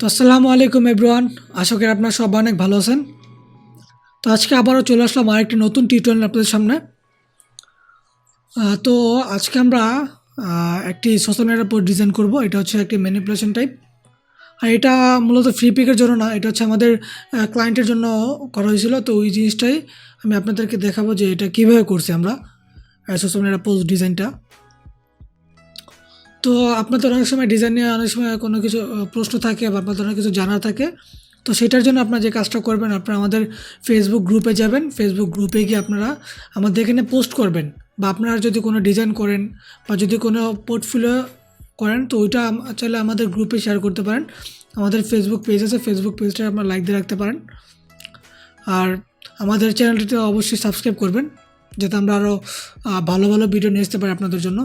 তো আসসালামু আলাইকুম এভরিওয়ান। আশা করি আপনারা সবাই অনেক ভালো আছেন। তো আজকে আবারও চলে আসলাম আরেকটি নতুন টিউটোরিয়াল আপনাদের সামনে। তো আজকে আমরা একটি সোশ্যাল মিডিয়ার পোস্ট ডিজাইন করব। এটা হচ্ছে একটি ম্যানিপুলেশন টাইপ, আর এটা মূলত ফ্রি পিকের জন্য না, এটা হচ্ছে আমাদের ক্লায়েন্টের জন্য করা হয়েছিল। তো ওই জিনিসটাই আমি আপনাদেরকে দেখাবো যে এটা কীভাবে করছি আমরা সোশ্যাল মিডিয়ার পোস্ট ডিজাইনটা। তো আপনাদের অনেক সময় ডিজাইন নিয়ে অনেক সময় কোনো কিছু প্রশ্ন থাকে বা আপনাদের অনেক কিছু জানার থাকে। তো সেটার জন্য আপনারা যে কাজটা করবেন, আপনারা আমাদের ফেসবুক গ্রুপে যাবেন। ফেসবুক গ্রুপে গিয়ে আপনারা আমাদের এখানে পোস্ট করবেন, বা আপনারা যদি কোনো ডিজাইন করেন বা যদি কোনো পোর্টফোলিও করেন, তো ওইটা চাইলে আমাদের গ্রুপে শেয়ার করতে পারেন। আমাদের ফেসবুক পেজ আছে, ফেসবুক পেজটা আপনারা লাইক দিয়ে রাখতে পারেন। আর আমাদের চ্যানেলটিতে অবশ্যই সাবস্ক্রাইব করবেন, যাতে আমরা আরও ভালো ভালো ভিডিও নিয়ে আসতে পারি আপনাদের জন্য।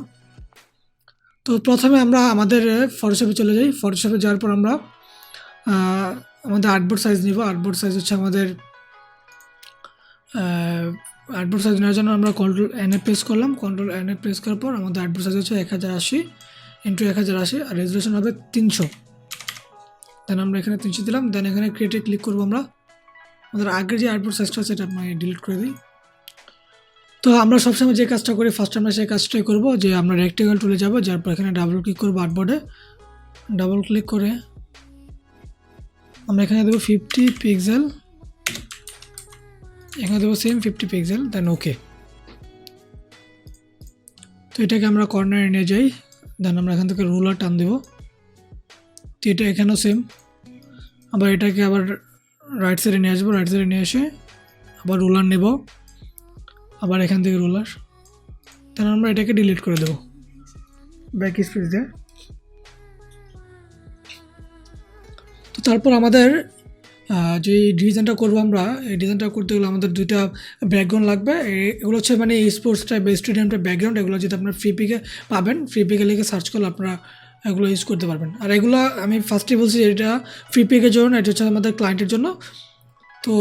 তো প্রথমে আমরা আমাদের ফটোশপে চলে যাই। ফটোশপে যাওয়ার পর আমরা আমাদের আর্টবোর্ড সাইজ নিব। আর্টবোর্ড সাইজ হচ্ছে আমাদের আর্টবোর্ড সাইজ নেওয়ার জন্য আমরা কন্ট্রোল এনে প্রেস করলাম। কন্ট্রোল এনে প্রেস করার পর আমাদের আর্টবোর্ড সাইজ হচ্ছে 1080 ইন্টু 1080, আর রেজুলেশন হবে 300। দেন আমরা এখানে 300 দিলাম। দেন এখানে ক্রিয়েটে ক্লিক করবো। আমরা আমাদের আগের যে আর্টবোর্ড সাইজটা আছে সেটা আমি ডিলিট করে দিই। তো আমরা সবসময় যে কাজটা করি, ফার্স্ট আমরা সেই কাজটাই করব, যে আমরা রেক্টেঙ্গল টুলে যাব, যার পর এখানে ডাবল ক্লিক করবো। আর্টবোর্ডে ডাবল ক্লিক করে আমরা এখানে দেবো 50 পিক্সেল, এখানে দেবো সেম 50 পিক্সেল, দেন ওকে। তো এটাকে আমরা কর্নারে নিয়ে যাই। দেন আমরা এখান থেকে রুলার টান দেবো। তো এটা এখানেও সেম। আবার এটাকে আবার রাইট সাইডে নিয়ে আসবো। রাইট সাইডে নিয়ে এসে আবার রুলার নেব, আবার এখান থেকে রুলার। দেন আমরা এটাকে ডিলিট করে দেবো ব্যাক স্পেস দিয়ে। তো তারপর আমাদের যে ডিজাইনটা করবো আমরা, এই ডিজাইনটা করতে গেলে আমাদের দুইটা ব্যাকগ্রাউন্ড লাগবে। এগুলো হচ্ছে মানে স্পোর্টস টাইপ বা স্টেডিয়ামটার ব্যাকগ্রাউন্ড। এগুলো যদি আপনার ফ্রি পিকে পাবেন, ফ্রি পিকে লিখে সার্চ করলে আপনারা এগুলো ইউজ করতে পারবেন। আর এগুলো আমি ফার্স্টেই বলছি এটা ফ্রি পিকের জন্য, এটা হচ্ছে আমাদের ক্লায়েন্টের জন্য। তো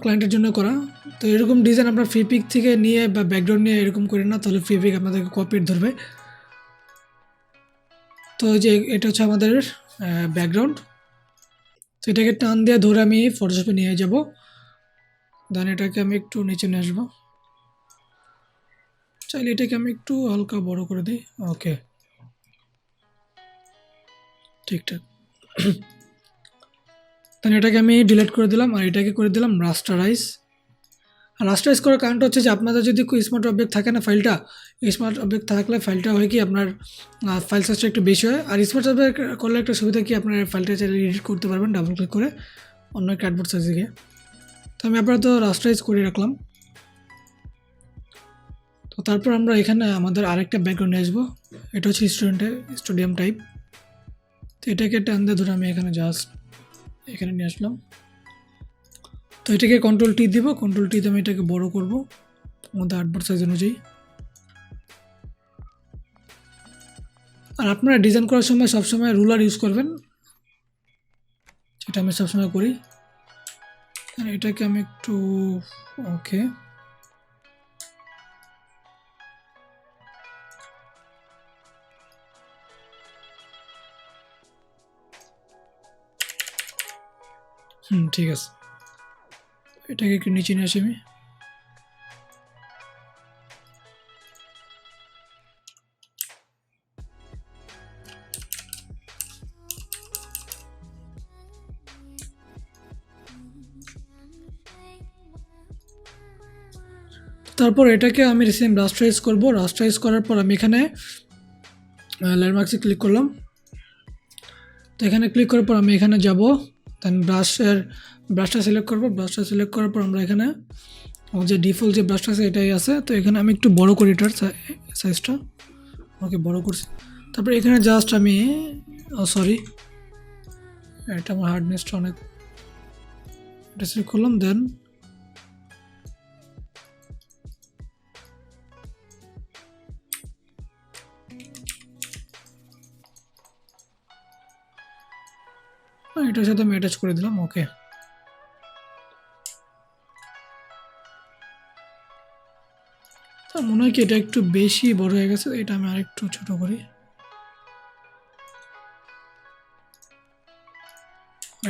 ক্লায়েন্টের জন্য করা। তো এরকম ডিজাইন আপনার ফ্রি পিক থেকে নিয়ে বা ব্যাকগ্রাউন্ড নিয়ে এরকম করেন না, তাহলে ফ্রি পিক আপনাদেরকে কপিরাইট ধরবে। তো যে এটা হচ্ছে আমাদের ব্যাকগ্রাউন্ড। তো এটাকে টান দিয়ে ধরে আমি ফটোশপে নিয়ে যাব। দেন এটাকে আমি একটু নিচে নিয়ে আসবো। চাইলে এটাকে আমি একটু হালকা বড় করে দিই। ওকে, ঠিকঠাক। দেন এটাকে আমি ডিলিট করে দিলাম, আর এটাকে করে দিলাম রাস্টারাইজ। আর রাস্টারাইজ করার কারণটা হচ্ছে যে আপনাদের যদি স্মার্ট অবজেক্ট থাকে না, ফাইলটা স্মার্ট অবজেক্ট থাকলে ফাইলটা হয় কি আপনার ফাইল সাইজটা একটু বেশি হয়। আর স্মার্ট অবজেক্ট করলে একটা সুবিধা কি, আপনার ফাইলটা চাইলে এডিট করতে পারবেন ডাবল ক্লিক করে অন্য একটা আর্টবোর্ড সাইজে গিয়ে। তো আমি আপাতত রাস্টারাইজ করে রাখলাম। তো তারপর আমরা এখানে আমাদের আরেকটা ব্যাকগ্রাউন্ড নিয়ে আসবো। এটা হচ্ছে স্টেডিয়াম টাইপ। তো এটাকে টান দিয়ে ধরে আমি এখানে জাস্ট এখানে নিয়ে আসলাম। তো এটাকে কন্ট্রোল টি দিব। কন্ট্রোল টি দিয়ে আমি এটাকে বড় করব আমাদের আর্টবোর্ড সাইজ অনুযায়ী। আর আপনারা ডিজাইন করার সময় সবসময় রুলার ইউজ করবেন, সেটা আমি সবসময় করি। আর এটাকে আমি একটু ওকে, ঠিক আছে। এটাকে একটু নিচে নিয়ে আসি আমি। তারপর এটাকে আমি সেম রাস্টারাইজ করব। রাস্টারাইজ করার পর আমি এখানে ল্যান্ডমার্কসে ক্লিক করলাম। তো এখানে ক্লিক করার পর আমি এখানে যাব। দেন ব্রাশটা সিলেক্ট করব। ব্রাশটা সিলেক্ট করার পর আমরা এখানে আমার যে ডিফল্ট যে ব্রাশটা আছে এটাই আছে। তো এখানে আমি একটু বড় করি এটার সাইজটা। ওকে, বড় করছি। তারপর এখানে জাস্ট আমি সরি, এটা আমার হার্ডনেসটা অনেক, এটা সিলেক্ট করলাম। দেন এটার সাথে আমি অ্যাটাচ করে দিলাম। ওকে, তা মনে হয় কি এটা একটু বেশি বড় হয়ে গেছে, এটা আমি আরেকটু ছোট করি।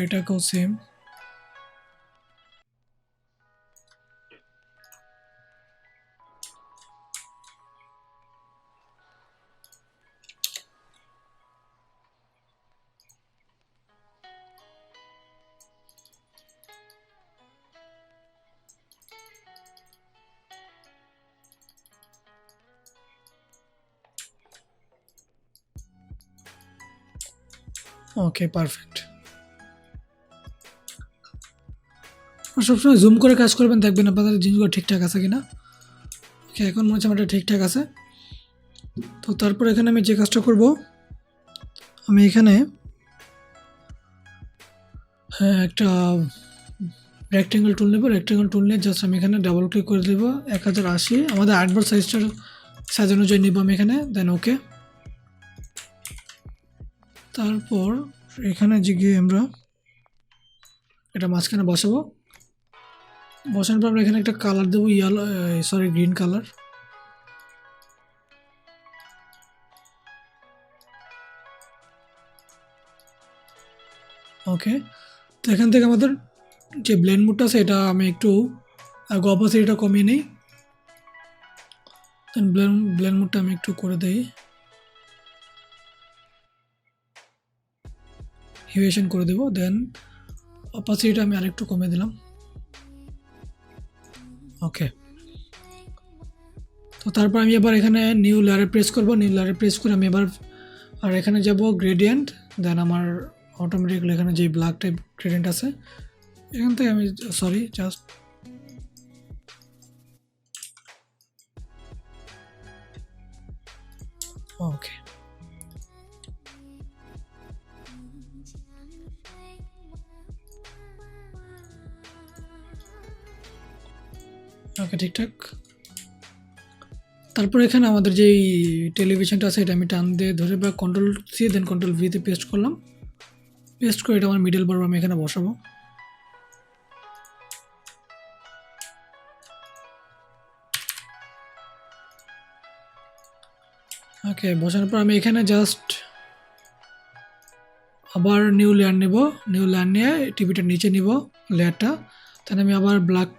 এটাকেও সেম। ওকে, পারফেক্ট। সবসময় জুম করে কাজ করবেন, দেখবেন আপনাদের জিনিসগুলো ঠিকঠাক আছে কিনা। ওকে, এখন মনে হচ্ছে আমার ঠিকঠাক আছে। তো তারপর এখানে আমি যে কাজটা করব, আমি এখানে একটা রেক্টেঙ্গেল টুল নেব। রেক্টেঙ্গেল টুল নিয়ে জাস্ট আমি এখানে ডাবল ক্লিক করে দেবো। 1080 আমাদের আর্টবোর্ড সাইজটা সাজানোর জন্য নিব আমি এখানে, দেন ওকে। তারপর এখানে যে গিয়ে আমরা এটা মাঝখানে বসাবো। বসানোর পর আমরা এখানে একটা কালার দেবো, গ্রিন কালার। ওকে, তো এখান থেকে আমাদের যে ব্লেন্ড মোডটা আছে এটা আমি একটু অপাসিটিটা কমিয়ে নিই। দেন ব্লেন্ড মোডটা আমি একটু করে দিই, হিউয়েশন করে দেবো। দেন অপাসিটিটা আমি আরেকটু কমিয়ে দিলাম। ওকে, তো তারপর আমি এবার এখানে নিউ লেয়ারে প্রেস করব। নিউ লেয়ারে প্রেস করে আমি এবার আর এখানে যাব গ্রেডিয়েন্ট। দেন আমার অটোমেটিকলি এখানে যে ব্ল্যাক টাইপ গ্রেডিয়েন্ট আছে এখান থেকে আমি জাস্ট ওকে। ওকে, ঠিকঠাক। তারপর এখানে আমাদের যেই টেলিভিশনটা আছে এটা আমি টান দিয়ে ধরে বা কন্ট্রোল সি দেন কন্ট্রোল ভিতে পেস্ট করলাম। পেস্ট করে এটা আমার মিডল বার আমি এখানে বসাবো। ওকে, বসানোর পর আমি এখানে জাস্ট আবার নিউ লেয়ার নেব। নিউ লেয়ার নিয়ে টিভিটার নিচে নিব লেয়ারটা। দেন আমি আবার ব্ল্যাক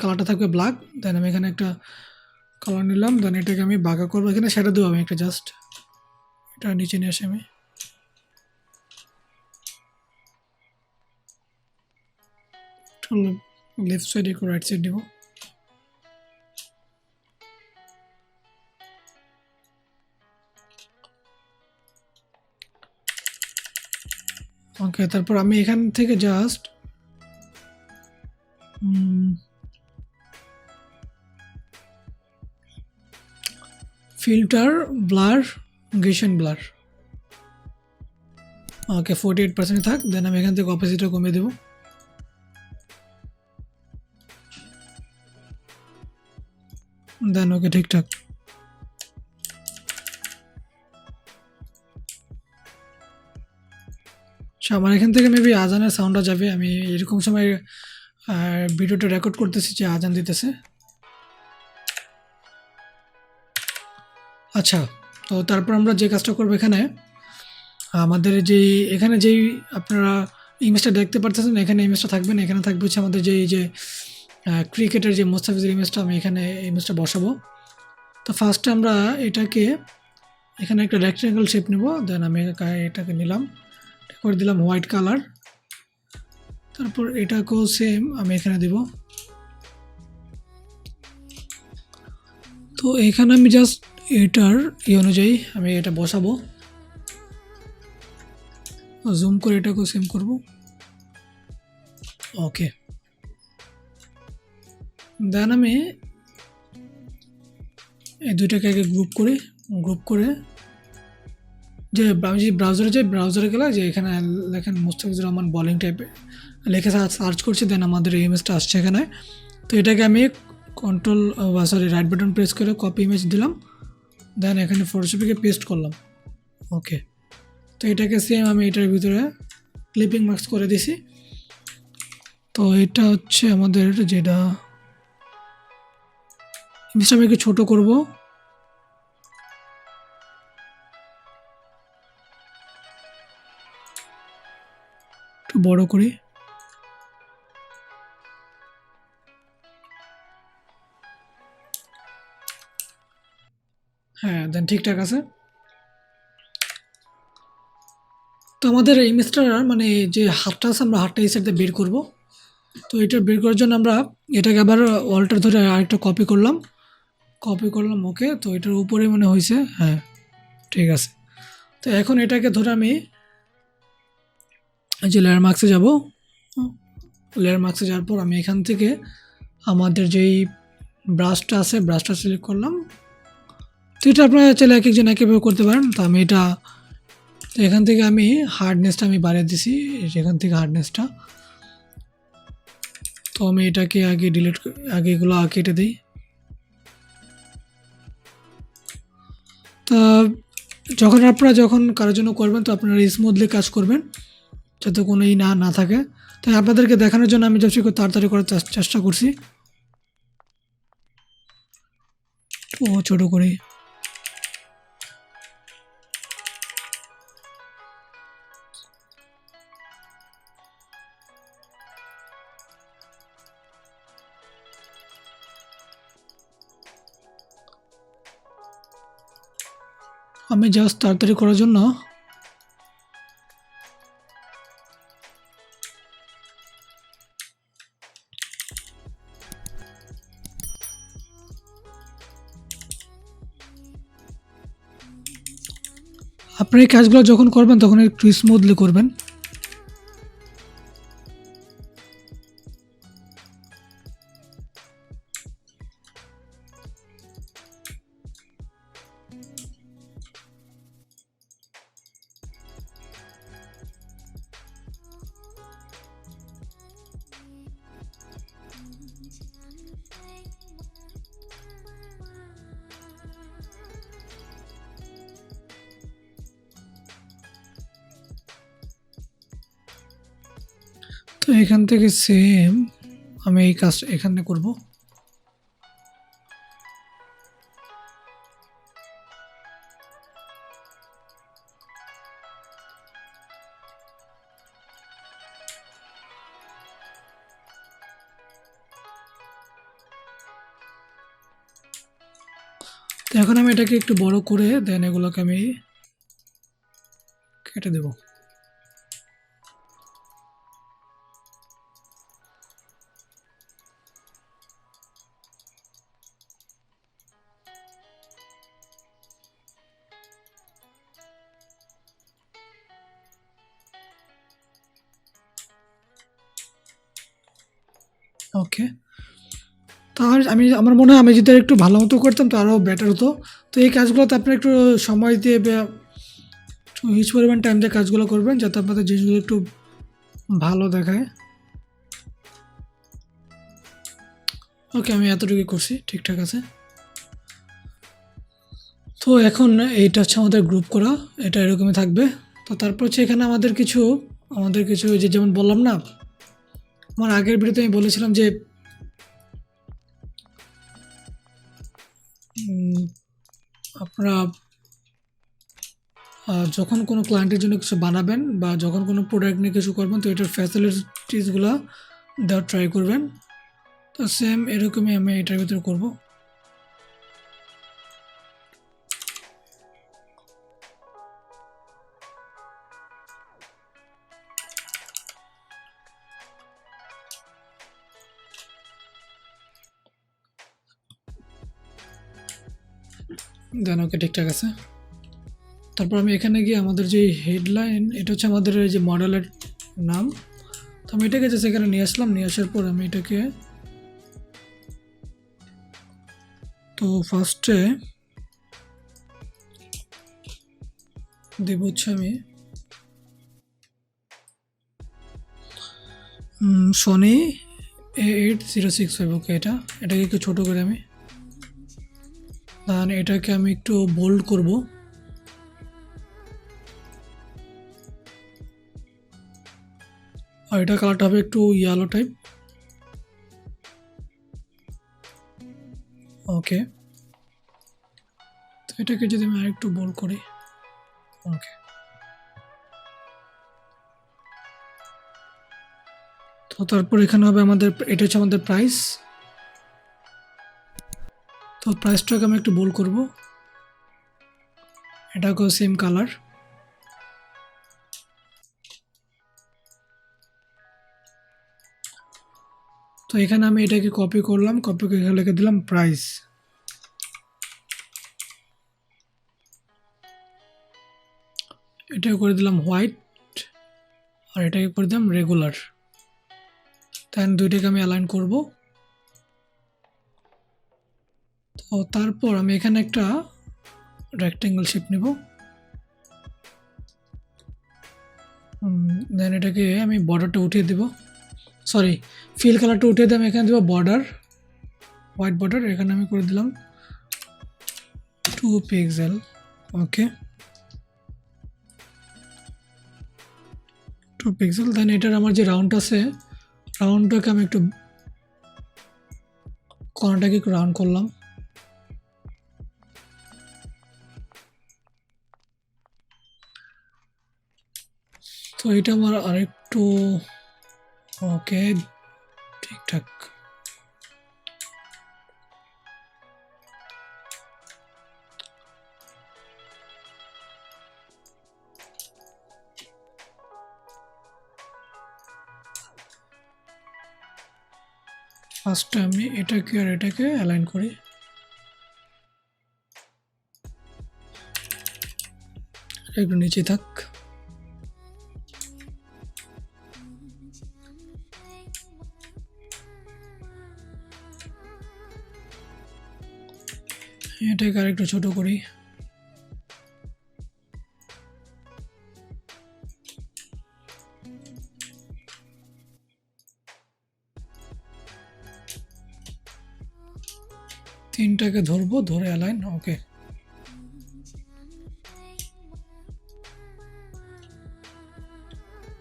কালারটা থাকবে ব্ল্যাক। দেন আমি এখানে একটা কালার নিলাম। দেন এটাকে আমি বাঁকা করবো, এখানে শ্যাডো দেবো আমি একটা জাস্ট, এটা নিচে নিয়ে আসি আমি। লেফট সাইড একটু রাইট সাইড দিব। ওকে, তারপর আমি এখান থেকে জাস্ট ফিল্টার ব্লার গেশন ব্লার, ওকে 48% থাক। দেন আমি এখান থেকে অপোজিটটা কমিয়ে দেবো। দেন ওকে, ঠিকঠাক। আচ্ছা, আমার এখান থেকে মেবি আজানের সাউন্ডটা যাবে। আমি এরকম সময় ভিডিওটা রেকর্ড করতেছি যে আজান দিতেছে। আচ্ছা, তো তারপর আমরা যে কাজটা করবো এখানে আমাদের এখানে যেই আপনারা ইমেজটা দেখতে পারতেছেন, এখানে ইমেজটা থাকবে না। এখানে থাকবে হচ্ছে আমাদের যে ক্রিকেটের যে মোস্তাফিজের ইমেজটা, আমি এখানে ইমেজটা বসাবো। তো ফার্স্টে আমরা এটাকে এখানে একটা রেক্টেঙ্গেল শেপ নেব। দেন আমি এটাকে নিলাম, করে দিলাম হোয়াইট কালার। তারপর এটাকেও সেম আমি এখানে দিব। তো এখানে আমি জাস্ট এটার অনুযায়ী আমি এটা বসাবো। জুম করে এটাকেও সেম করব। ওকে, দেন আমি এই দুইটাকে আগে গ্রুপ করে যে আমি যে ব্রাউজারে গেলে যে এখানে লেখেন মুস্তাফিজুর রহমান বোলিং টাইপের লিখে সার্চ করছি। দেন আমাদের এই ইমেজটা আসছে এখানে। তো এটাকে আমি রাইট বাটন প্রেস করে কপি ইমেজ দিলাম। দেন এখানে ফটোশপে পেস্ট করলাম। ওকে, তো এটাকে সেম আমি এটার ভিতরে ক্লিপিং মার্কস করে দিছি। তো এটা হচ্ছে আমাদের যেটা ইমেজটা আমি একটু ছোটো করবো। একটু বড় করি। হ্যাঁ, দেন ঠিকঠাক আছে। তো আমাদের ইমেজটার মানে যে হাতটা আছে আমরা হাতটা এই সাইড দিয়ে বের করব। তো এটা বের করার জন্য আমরা এটাকে আবার অল্টার ধরে আরেকটা কপি করলাম ওকে। তো এটার উপরে মনে হয়েছে, হ্যাঁ ঠিক আছে। তো এখন এটাকে ধরে আমি এই যে লেয়ার মার্কসে যাব। লেয়ার মার্কসে যাওয়ার পর আমি এখান থেকে আমাদের যেই ব্রাশটা আছে ব্রাশটা সিলেক্ট করলাম। তো এটা আপনারা চাইলে এক একজন এক একভাবে করতে পারেন। তো আমি এটা তো এখান থেকে আমি হার্ডনেসটা আমি বাড়িয়ে দিছি, এখান থেকে হার্ডনেসটা। তো আমি এটাকে আগে আগে এগুলো কেটে দিই। তা যখন কারোর জন্য করবেন তো আপনারা স্মুথলি কাজ করবেন যাতে কোনো না থাকে। তাই আপনাদেরকে দেখানোর জন্য আমি যতটুকু তাড়াতাড়ি করার চেষ্টা করছি। ও ছোট করি। আমি জাস্ট তাড়াতাড়ি করার জন্য আপনার এই কাজগুলো যখন করবেন তখন একটু স্মুথলি করবেন। তো এখান থেকে সেম আমি এই কাজটা এখানে করব। তো এখন আমি এটাকে একটু বড় করে দেন এগুলোকে আমি কেটে দেব। ওকে, তাহলে আমার মনে হয় আমি যদি একটু ভালো মতো করতাম তো আরও বেটার হতো। তো এই কাজগুলোতে আপনারা একটু সময় দিয়ে হিউজ পরিমাণ টাইম দিয়ে কাজগুলো করবেন যাতে আপনাদের জিনিসগুলো একটু ভালো দেখায়। ওকে, আমি এতটুকুই করছি, ঠিকঠাক আছে। তো এখন এইটা হচ্ছে আমাদের গ্রুপ করা, এটা এরকমই থাকবে। তো তারপর হচ্ছে এখানে আমাদের কিছু যে যেমন বললাম না, আমার আগের ভিডিওতে আমি বলেছিলাম যে আপনারা যখন কোনো ক্লায়েন্টের জন্য কিছু বানাবেন বা যখন কোনো প্রোডাক্ট নিয়ে কিছু করবেন তো এটার ফ্যাসিলিটিসগুলো দেওয়ার ট্রাই করবেন। তো সেম এরকমই আমি এটার ভিতরে করব। দেন ওকে, ঠিকঠাক আছে। তারপর আমি এখানে গিয়ে আমাদের যে হেডলাইন, এটা হচ্ছে আমাদের এই যে মডেলের নাম। তো আমি এটাকে জাস্ট এখানে নিয়ে আসলাম, নিয়ে আসার পর আমি এটাকে তো ফার্স্টে দেব হচ্ছে আমি সনি A8065। ওকে, এটাকে একটু ছোটো করে আমি দেন এটাকে আমি একটু বোল্ড করব। আর এটা কালারটা হবে একটু ইয়েলো টাইপ। ওকে, তো এটাকে যদি আমি আরেকটু বোল্ড করি। ওকে, তো তারপর এখানে হবে আমাদের, এটা হচ্ছে আমাদের প্রাইস। তো প্রাইসটাকে আমি একটু বোল্ড করব, এটাকেও সেম কালার। তো এখানে আমি এটাকে কপি করলাম, কপি করে এখানে লিখে দিলাম প্রাইস। এটাকে করে দিলাম হোয়াইট, আর এটাকে করে দিলাম রেগুলার। দেন দুইটাকে আমি অ্যালাইন করব। তো তারপর আমি এখানে একটা রেক্টেঙ্গেল শেপ নেব, দেন এটাকে আমি বর্ডারটা উঠিয়ে দেব, সরি ফিল কালারটা উঠিয়ে দিয়ে আমি এখানে দেবো বর্ডার, হোয়াইট বর্ডার। এখানে আমি করে দিলাম 2 পিক্সেল। ওকে, 2 পিক্সেল। দেন এটার আমার যে রাউন্ড আছে, রাউন্ডটাকে আমি একটু কর্নারটাকে একটু রাউন্ড করলাম। তো এটা আমার আরেকটু, ওকে ঠিকঠাক। ফার্স্টে আমি এটাকে আর এটাকে অ্যালাইন করি, একটু নিচে থাক। এটাকে আর একটু ছোট করি। তিনটাকে ধরবো, ধরে অ্যালাইন। ওকে,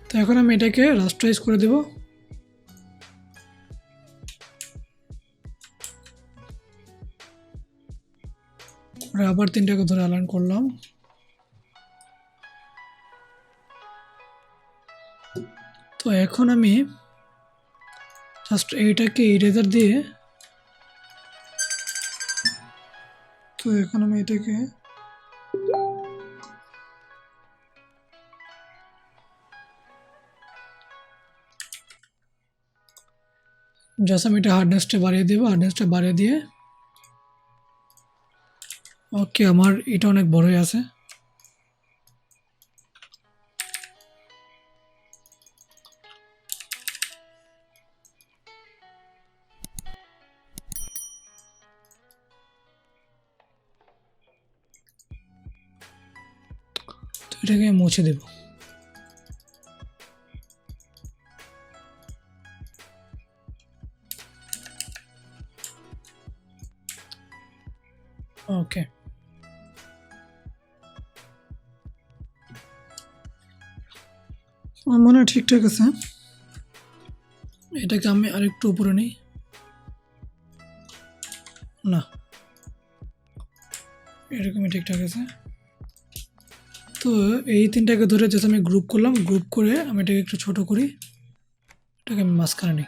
তো এখন আমি এটাকে রাস্টারাইজ করে দেব। আবার তিনটাকে ধরে অ্যালাইন করলাম। তো এখন আমি জাস্ট এইটাকে ইরেজার দিয়ে, তো এখন আমি এটাকে জাস্ট আমি এটা হার্ডনেসটা বাড়িয়ে দেবো, হার্ডনেসটা বাড়িয়ে দিয়ে। ওকে, আমার এটা অনেক বড় হয়ে আছে। তো এটাকে মুছে দেব। ওকে, আমার মনে হয় ঠিকঠাক আছে। এটাকে আমি আরেকটু উপরে নিই, না এরকমই ঠিকঠাক আছে। তো এই তিনটাকে ধরে জাস্ট আমি গ্রুপ করলাম, গ্রুপ করে আমি এটাকে একটু ছোট করি, এটাকে আমি মাঝখানে নিই।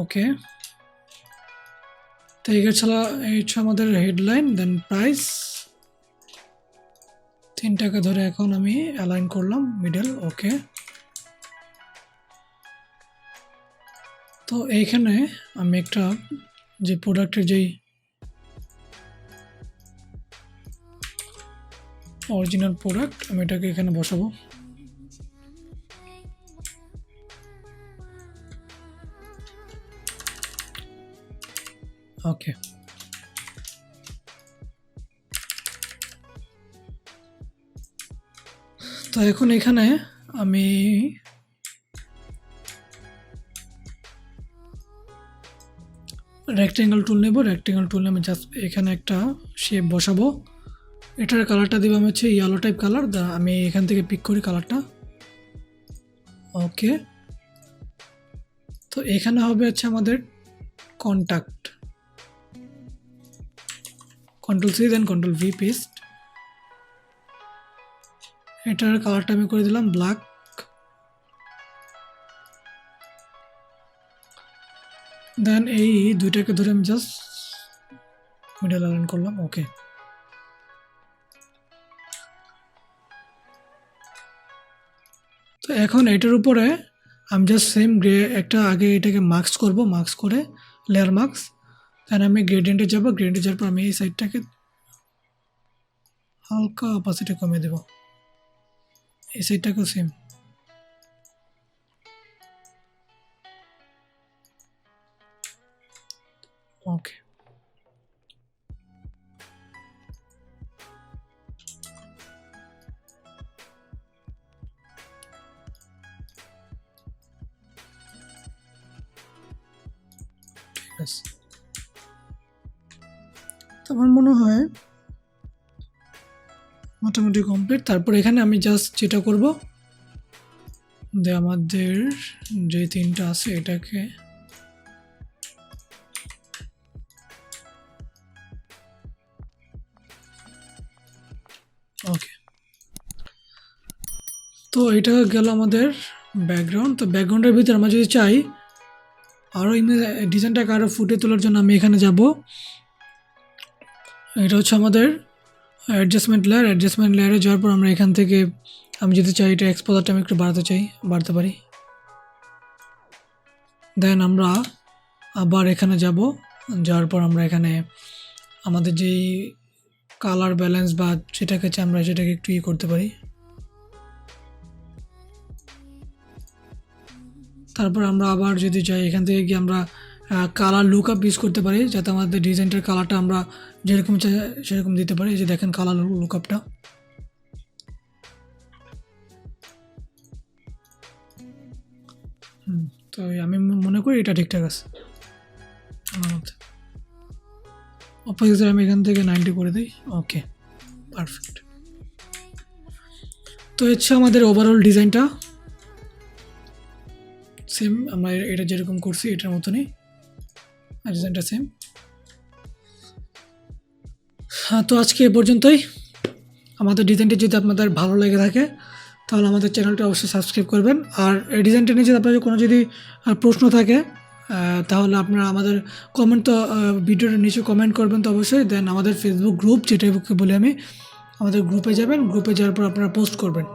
ওকে, তো এই ছাড়া এই হচ্ছে আমাদের হেডলাইন, দেন প্রাইস। তিনটাকে ধরে এখন আমি অ্যালাইন করলাম মিডল। ওকে, তো এইখানে আমি একটা যে প্রোডাক্টের যেই অরিজিনাল প্রোডাক্ট, আমি এটাকে এখানে বসাবো। ওকে, তো এখন এখানে আমি রেক্টেঙ্গেল টুল নেব, রেক্টেঙ্গেল টুল আমি জাস্ট এখানে একটা শেপ বসাবো। এটার কালারটা দেবো আমি হচ্ছে ইয়েলো টাইপ কালার, আমি এখান থেকে পিক করি কালারটা। ওকে, তো এখানে হবে হচ্ছে আমাদের কন্ট্যাক্ট, কন্ট্রোল সি দেন কন্ট্রোল ভি পেস্ট। এটার কালারটা আমি করে দিলাম ব্ল্যাক। দেন এই দুইটাকে ধরে আমি জাস্ট মিডল অ্যালাইন করলাম। ওকে, তো এখন এটার উপরে আমি জাস্ট সেম একটা আগে এটাকে মার্কস করব, মার্কস করে লেয়ার মার্কস, দেন আমি গ্রেডিয়েন্টে যাব, গ্রেডিয়েন্টে যাওয়ার পর আমি এই সাইডটাকে হালকা অপাসিটি কমিয়ে দেব, এই সাইডটাকেও সেম। ওকে, ঠিক আছে। তো আমার মনে হয় মোটামুটি কমপ্লিট। তারপর এখানে আমি জাস্ট যেটা করব, আমাদের যে তিনটা আছে এটাকে ওকে, তো এটা গেল আমাদের ব্যাকগ্রাউন্ড। তো ব্যাকগ্রাউন্ডের ভিতরে আমরা যদি চাই আরও ইমেজ ডিজাইনটাকে আরও ফুটে তোলার জন্য আমি এখানে যাব, এটা হচ্ছে আমাদের অ্যাডজাস্টমেন্ট লেয়ার। অ্যাডজাস্টমেন্ট লেয়ারে যাওয়ার পর আমরা এখান থেকে আমি যদি চাই এটা এক্সপোজারটা আমি একটু বাড়াতে পারি। দেন আমরা আবার এখানে যাব, যাওয়ার পর আমরা এখানে আমাদের যেই কালার ব্যালেন্স বা যেটাকে চাই আমরা সেটাকে একটু করতে পারি। তারপর আমরা আবার যদি চাই এখান থেকে গিয়ে আমরা কালার লুক আপ ইউজ করতে পারি, যাতে আমাদের ডিজাইনটার কালারটা আমরা যেরকম চাই সেরকম দিতে পারি। এই যে দেখেন কালার লুক আপটা। তো আমি মনে করি এটা ঠিকঠাক আছে আমার মধ্যে। অপোজিট আমি এখান থেকে 90 করে দিই। ওকে, পারফেক্ট। তো হচ্ছে আমাদের ওভারঅল ডিজাইনটা সেম, আমরা এটা যেরকম করছি এটার মতনই ডিজাইনটা সেম। হ্যাঁ, তো আজকে এ পর্যন্তই। আমাদের ডিজাইনটা যদি আপনাদের ভালো লেগে থাকে তাহলে আমাদের চ্যানেলটা অবশ্যই সাবস্ক্রাইব করবেন। আর এই ডিজাইনটা নিয়ে যদি আপনাদের কোনো যদি প্রশ্ন থাকে তাহলে আপনারা আমাদের কমেন্ট, তো ভিডিওটার নিচে কমেন্ট করবেন তো অবশ্যই। দেন আমাদের ফেসবুক গ্রুপ, যেটাকে বলি আমি, আমাদের গ্রুপে যাবেন, গ্রুপে যাওয়ার পর আপনারা পোস্ট করবেন।